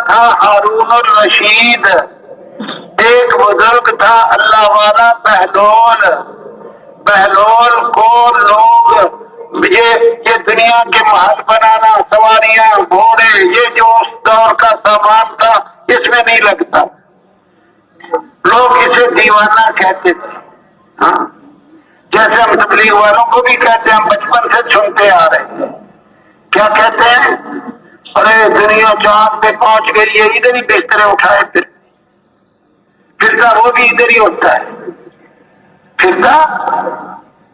تھا ہارون الرشید، ایک بزرگ تھا اللہ والا بہلول۔ بہلول کو لوگ یہ دنیا کے محل بنانا، سواریاں، گھوڑے، یہ جو اس دور کا سامان تھا اس میں نہیں لگتا، لوگ اسے دیوانہ کہتے تھے۔ ہاں، جیسے ہم تبلیغ والوں کو بھی کہتے ہیں، ہم بچپن سے سنتے آ رہے ہیں، کیا کہتے ہیں؟ ارے دنیا چاند پہ پہنچ گئی ہے، ادھر ہی بسترے اٹھائے پھرتا وہ بھی ادھر ہی ہوتا ہے، پھرتا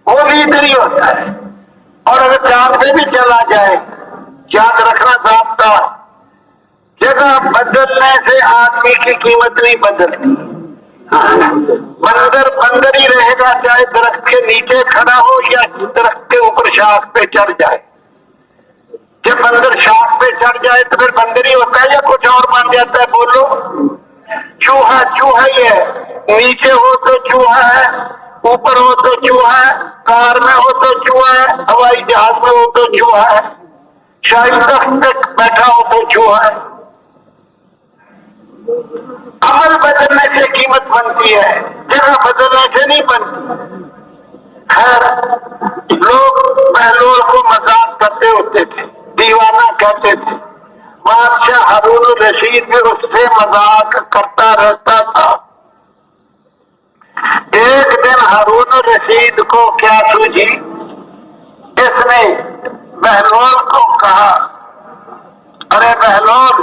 وہ بھی ادھر ہی ہوتا ہے۔ اور اگر چاند پہ بھی چلا جائے، یاد رکھنا ضابطہ، جگہ بدلنے سے آدمی کی قیمت نہیں بدلتی۔ بندر بندر ہی رہے گا، چاہے درخت کے نیچے کھڑا ہو یا درخت کے اوپر شاخ پہ چڑھ جائے۔ جب بندر شاخ پہ چڑھ جائے تو پھر بندر ہی ہوتا ہے یا کچھ اور بن جاتا ہے؟ بولو۔ چوہا چوہا ہی ہے، نیچے ہو تو چوہا ہے، اوپر ہو تو چوہا ہے، کار میں ہو تو چوہا ہے، ہوائی جہاز میں ہو تو چوہا ہے، شاہی تخت پہ بیٹھا ہو تو چوہا ہے۔ عمل بدلنے سے قیمت بنتی ہے، جگہ بدلنے سے نہیں بنتی۔ خیر، لوگ بہلول کو مذاق کرتے ہوتے تھے، دیوانہ کہتے تھے۔ بادشاہ ہارون الرشید بھی اس سے مذاق کرتا رہتا تھا۔ ایک دن ہارون الرشید کو کیا سوجھی، اس نے بہلول کو کہا، ارے بہلول،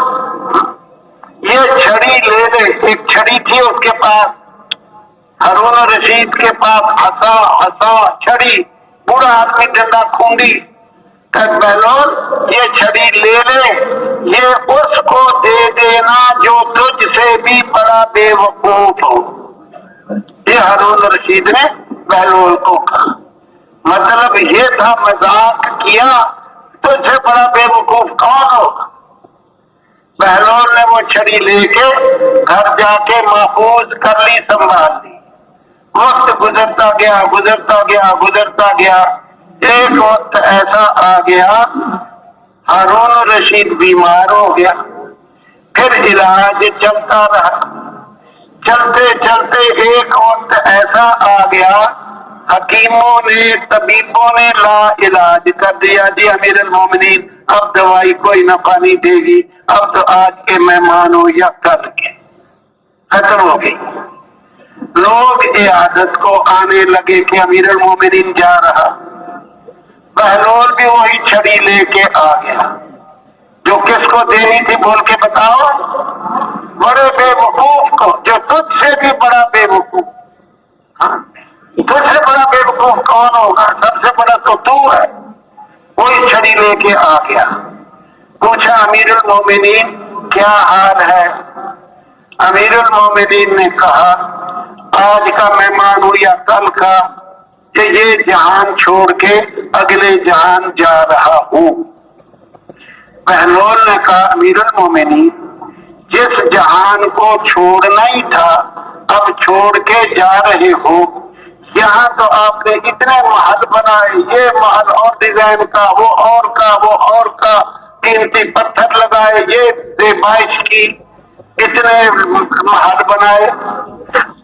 یہ چھڑی لے لے۔ ایک چھڑی تھی اس کے پاس، ہارون الرشید کے پاس عصا چھڑی، بوڑھا آدمی ڈنڈا کھونڈی۔ کہ بہلول یہ چھڑی لے لے، یہ اس کو دے دینا جو تجھ سے بھی بڑا بے وقوف ہو۔ یہ ہارون الرشید نے بہلول کو کہا، مطلب یہ تھا مذاق کیا، تجھ سے بڑا بے وقوف کون ہوگا؟ بہلول نے وہ چھڑی لے کے گھر جا کے محفوظ کر لی، سنبھال لی۔ وقت گزرتا گیا گزرتا گیا گزرتا گیا، ایک وقت ایسا آ گیا ہارون الرشید بیمار ہو گیا، پھر علاج چلتا رہا، چلتے چلتے ایک وقت ایسا آ گیا حکیموں نے، طبیبوں نے لا علاج کر دیا، جی امیر المومنین اب دوائی کوئی نفع نہیں دے گی، اب تو آج کے مہمان ہو یا کل کے، ختم ہو گئی۔ لوگ عیادت کو آنے لگے کہ امیر المومنین جا رہا، بہلول بھی وہی چھڑی لے کے آ گیا جو کس کو دینی تھی، بول کے بتاؤ؟ بڑے بے وقوف کو، جو تجھ سے بھی بڑا بے وقوف۔ ہاں، تجھ سے بڑا بے وقوف کون ہوگا؟ سب سے بڑا تو ہے۔ وہی چھڑی لے کے آ گیا، پوچھا امیر المومنین کیا حال ہے؟ امیر المومنین نے کہا آج کا مہمان ہوں یا کل کا، کہ یہ جہان چھوڑ کے اگلے جہان جا رہا ہوں۔ بہلول نے کہا امیر المومنین جس جہان کو چھوڑنا ہی تھا اب چھوڑ کے جا رہے ہو، یہاں تو آپ نے اتنے محل بنائے، یہ محل اور ڈیزائن کا، وہ اور کا، وہ اور کا، قیمتی پتھر لگائے، یہ دیبائش کی، اتنے محل بنائے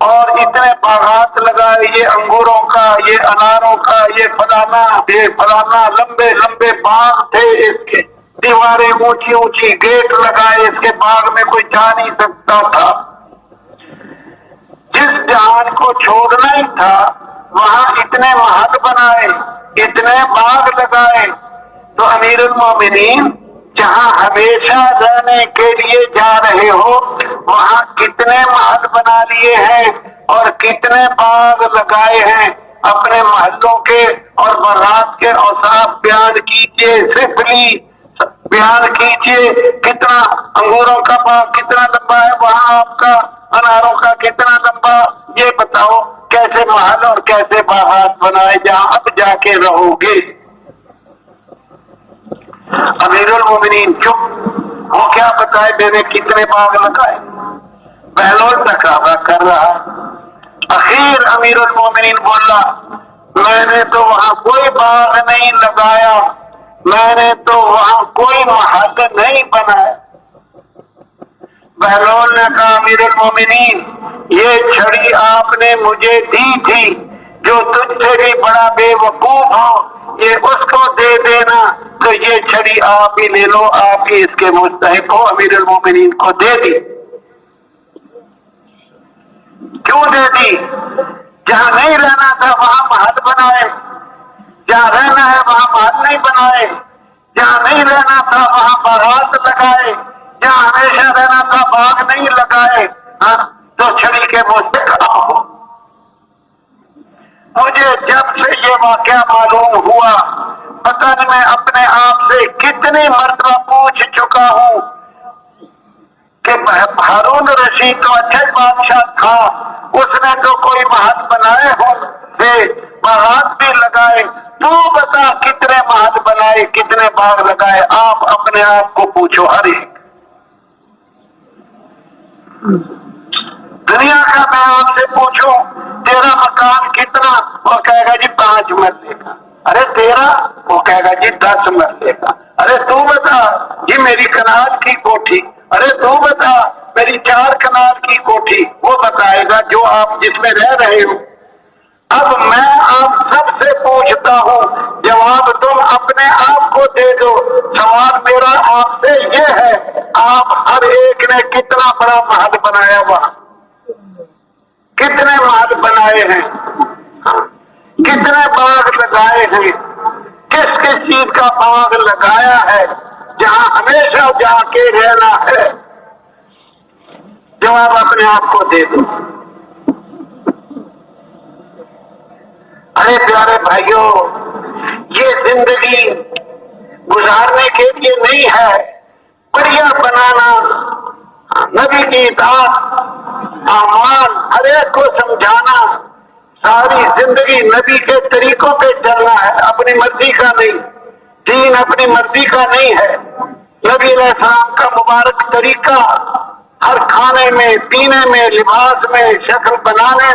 اور اتنے باغات لگائے، یہ انگوروں کا، یہ اناروں کا، یہ فلانا، لمبے لمبے باغ تھے اس کے، دیواریں اونچی اونچی، گیٹ لگائے، اس کے باغ میں کوئی جا نہیں سکتا تھا۔ جس جہان کو چھوڑنا ہی تھا وہاں اتنے محل بنائے، اتنے باغ لگائے، تو امیر المومنین جہاں ہمیشہ رہنے کے لیے جا رہے ہو وہاں کتنے محل بنا لیے ہیں اور کتنے باغ لگائے ہیں، اپنے محلوں کے اور برات کے اوصاف بیان کیجئے، صفلی بیان کیجئے، کتنا انگوروں کا باغ کتنا لمبا ہے وہاں، آپ کا اناروں کا کتنا لمبا، یہ بتاؤ کیسے محل اور کیسے باغات بنائے جہاں اب جا کے رہو گے۔ امیر المومنین چپ، وہ کیا بتائے میں نے کتنے باغ لگائے؟ بہلول تقاضا کر رہا۔ اخیر امیر المومنین بولا میں نے تو وہاں کوئی باغ نہیں لگایا، میں نے تو وہاں کوئی محل نہیں بنایا۔ بہلول نے کہا امیر المومنین یہ چھڑی آپ نے مجھے دی تھی، جو تجھ سے بھی بڑا بے وقوف ہو یہ اس کو دے دینا، تو یہ چھڑی آپ ہی لے لو، آپ ہی اس کے مستحق ہو۔ امیر المومنین کو دے دی۔ کیوں دے دی؟ جہاں نہیں رہنا تھا وہاں محل بنائے، جہاں رہنا ہے وہاں محل نہیں بنائے، جہاں نہیں رہنا تھا وہاں باغات لگائے، جہاں ہمیشہ رہنا تھا باغ نہیں لگائے۔ ہاں تو چھڑی کے مستحق آپ ہو۔ مجھے جب سے یہ واقعہ معلوم ہوا، پتہ نہیں میں اپنے آپ سے کتنی مرتبہ پوچھ چکا ہوں کہ ہارون رشید تو اچھا بادشاہ تھا، اس نے تو کوئی محل بنائے ہوں گے، باغات بھی لگائے، تو بتا کتنے محل بنائے، کتنے باغ لگائے؟ آپ اپنے آپ کو پوچھو۔ ہر ایک دنیا کا میں آپ سے پوچھوں تیرا مکان کتنا، وہ کہے گا جی 5 مرلے کا۔ ارے تیرا؟ وہ کہے گا جی 10 مرلے کا۔ ارے تو بتا؟ جی میری کنال کی کوٹھی۔ ارے تو بتا؟ میری 4 کنال کی کوٹھی۔ وہ بتائے گا جو آپ جس میں رہ رہے ہو۔ اب میں آپ سب سے پوچھتا ہوں، جواب تم اپنے آپ کو دے دو۔ سوال میرا آپ سے یہ ہے، آپ ہر ایک نے کتنا بڑا محل بنایا ہوا؟ کتنے محل بنائے ہیں؟ کتنے باغ لگائے ہیں؟ کس کس چیز کا باغ لگایا ہے جہاں ہمیشہ جا کے رہنا ہے؟ جواب اپنے آپ کو دے دو۔ ارے پیارے بھائیوں، یہ زندگی گزارنے کے لیے نہیں ہے، بڑھیا بنانا، نبی کی اطاعت، اعمال ہر ایک کو سمجھانا، ساری زندگی نبی کے طریقوں پہ چلنا ہے، اپنی مرضی کا نہیں۔ دین اپنی مرضی کا نہیں ہے۔ نبی علیہ السلام کا مبارک طریقہ ہر کھانے میں، پینے میں، لباس میں، شکل بنانے